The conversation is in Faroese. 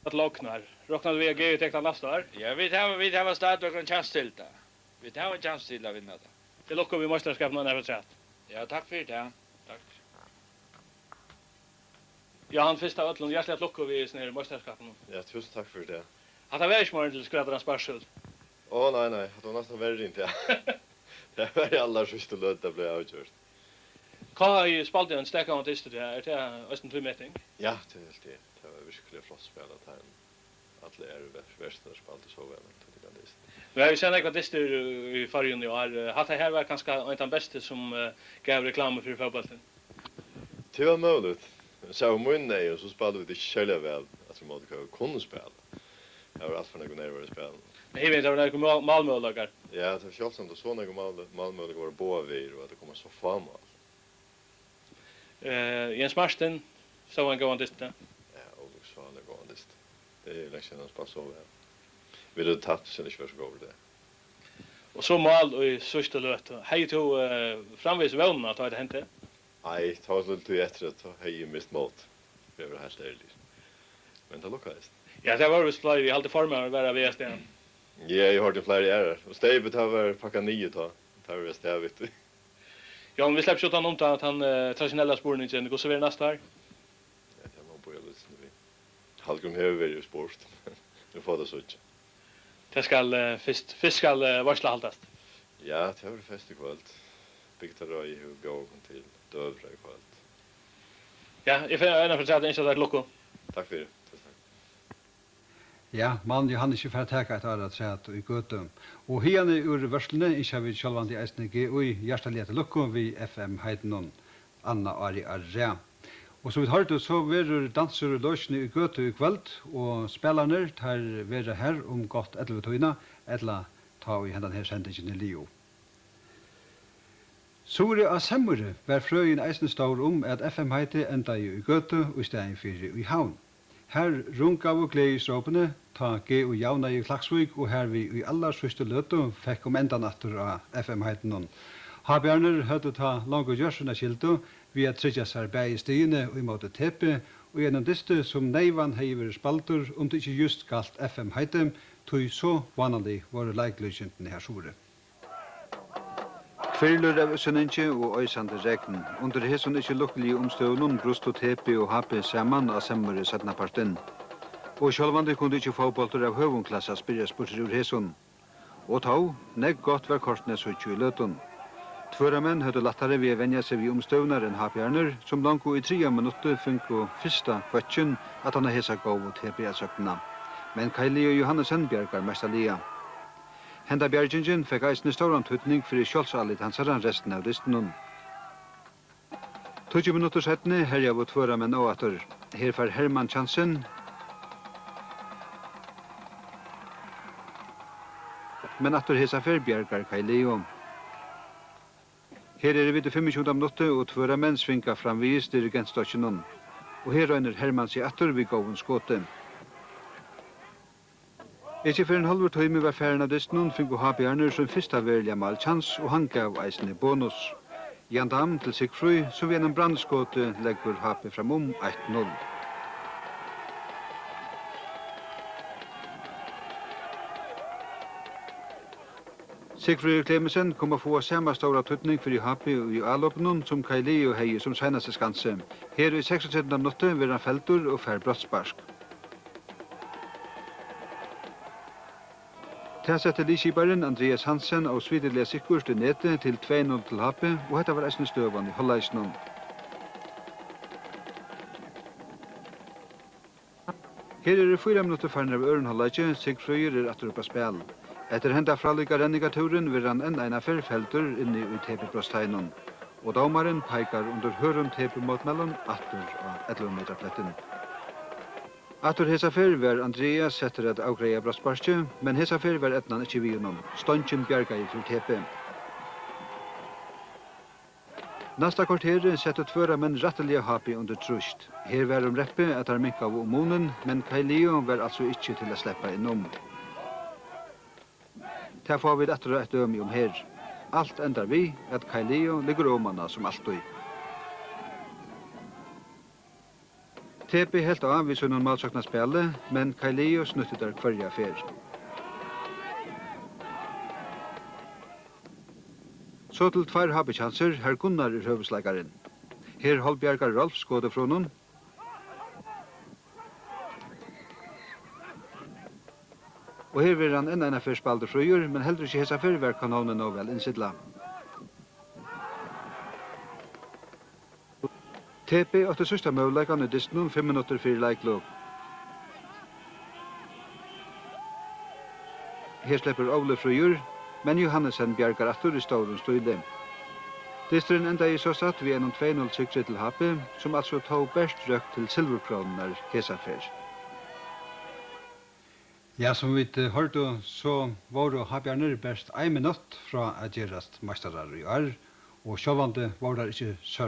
att loknar. Räknar vi att ge täckta nästa år. Ja, vi har stadigt en chans till det. Vi har en chans till att vinna det. Det lockar vi mästerskapet någon över trätt. Ja, tack för det. Tack. Ja, han första öllon hjärtligt lockar vi snär mästerskapet. Ja, tusen tack för det. Att ha väl smart till skräddaren sparsel. Nej, det var nästan värre inte. Det var ju alla sista löt det blev avgjort. Vad i spalten stäcka mot det är det östen tvåmätning. Ja, det är helt det. Det var verkligen flott spelat här. Alla är värsta spalt så väl till det. Vi har ju sett att det i förrjun i år. Hatt det här var kanske en av de bästa som gav reklam för fotbollen. Det var möjligt. Så munne och så spelade vi det själva väl att vi måste kunna spela. Jag var allt för några nervösa spel. Men jag vet att det var målmålagar. Ja, det var självt som det så några målmål går båda vägar och att det kommer så få mål. Jens Marsten så en gående det. Ja, och det så en gående det. Det är liksom en spas så väl. Vi hade tappat så det var så god det. Och så mål i sista löt. Hej to framvis vånna att det hände. Nej, ta oss lite efter att hej mist mot. Det var helt ärligt. Men det lyckades. Ja, det var väl så vi alltid formar vara VSD. Ja, jag hörde flera år. Och Steve var packa 9 då. Det var stävigt. Ja, vi släpper utan om att han traditionella spårningen det går så vidare nästa år. Ja, det var på lite nu. Halgum höver ju sport. Nu får det så inte. Det ska fisk ska varsla haltast. Ja, det var fest ikväll. Victor och jag går till Dövre ikväll. Ja, jag får gärna försätta att det är locko. Tack för det. Ja, man Johannes ju för att ta ett annat sätt i Göteborg. Och här ur värslene i har vi självant i SNG och hjärtligt lucka vi FM Heidnon Anna Ari Arja. Och så vi har det så ver danser och lösne i Göteborg ikväll och spelarna tar vara här gott 11 tøyna eller ta vi hendan här sendingen i Leo. Sore av Semmure var frøyen eisen stor at FM Heide enda i Göteborg og i stedet for i Havn. Her rungav og gledesråpene ta G og Javna i Klaksvik, og her vi i aller sørste løte fikk enda natter av FM-heiten. Habjarner hadde ta langt og gjørsene skilto, vi at tredje seg bæg i stigene og i måte tepe, og gjennom diste som neivan heiver spalter, om det ikke just galt FM-heiten, tog så vanlig var leikløsjenten her sore. Kvirlur av Sønninge og øysande regn. Under hesson ikke lukkelige omstøvnen brust og tepe og hape saman av semmere setna parten. Og sjálvandi kunde ikke fotbolter av høvunklassa spyrja spurter ur hesson. Og tau, negg godt var kortene suttju i løtun. Tvøra menn høyde lattare ved venja seg vid omstøvnar enn hapjarner, som lanko i 3 minutter funko fyrsta kvatsjen at han hesa gav og tepe av søkna. Men Kaili og Johannesen bjergar mestalia. Henda bjergingen fikk eisne stor antydning for sjølvsallit hansara resten av listen. 20 minutter setne herja vårt tvøra menn og atter. Her får Herman chansen. Men atter hesa fer bjergar Kaileo. Her vi til 25 minutter og tvøra menn svinga framvis dirigentstokjen. Og her røyner Herman seg atter vid gåvens skåte. Ikke for en halvår tøyme var færen av desten, fikk å ha bjerner som fyrsta verlige malchans, og han gav eisne bonus. Jan Dam til Sigfrøy, som ved en brandskåte legger hape fram 1-0. Sigfrøy Clemesen kom å få samme stora tøytning for i hape og i alåpnen som Kaili og Hei som senaste skanse. Her i 36 minutter vil han feltur og fær brottsparsk. Det sette liskibaren Andreas Hansen og Svidelia Sikkurs til nete til 2-0 til Hape, og dette var eisne støvan i Holleisnon. Her det 4 minutter farne av øren Holleisje, Sigfrøyer atter på spil. Etter henda fralika renningaturen vil han enn eina feltur inni i tepebrostheinon, og daumaren peikar under hørum tepemotmellon atter av 11 meterpletten. Atur hesafer var Andreas setter at avgreia brottsparskje, men hesafer var etnan ikkje vi gjennom. Støntjen bjerga i for tepe. Nasta kvartere setter tvøra menn rattelige hapi under trusht. Her var reppe at har minka av omonen, men Kaileo var altså ikkje til å sleppa innom. Ta får vi etter et dømi om her. Alt endar vi at Kaileo ligger omanna som alltid. TP helt av vid sånn malsakna spille, men Kailios nyttet der kvarja fer. Så til 2 happechanser, her Gunnar høvesleikaren. Her Holbjergar Rolf skåde fra noen. Og her vil han enda fyrir spalder frøyer, men heller ikke hesa fyrir var kanonen nå vel innsidla. TP åtte sørsta møvleikan i distnum 5 minutter fyrir leiklåg. Her slipper Ole frøyer, men Johannesen bjergar attur i stålen støyle. Distren enda i så satt vi en 2-0 sikre til HP, som altså tog best røkt til silverkroner hesa fyrir. Ja, som vi hørte, så var Habjarner best 1 minutt fra at gjerast meistarar i år, og sjåvande var det ikke så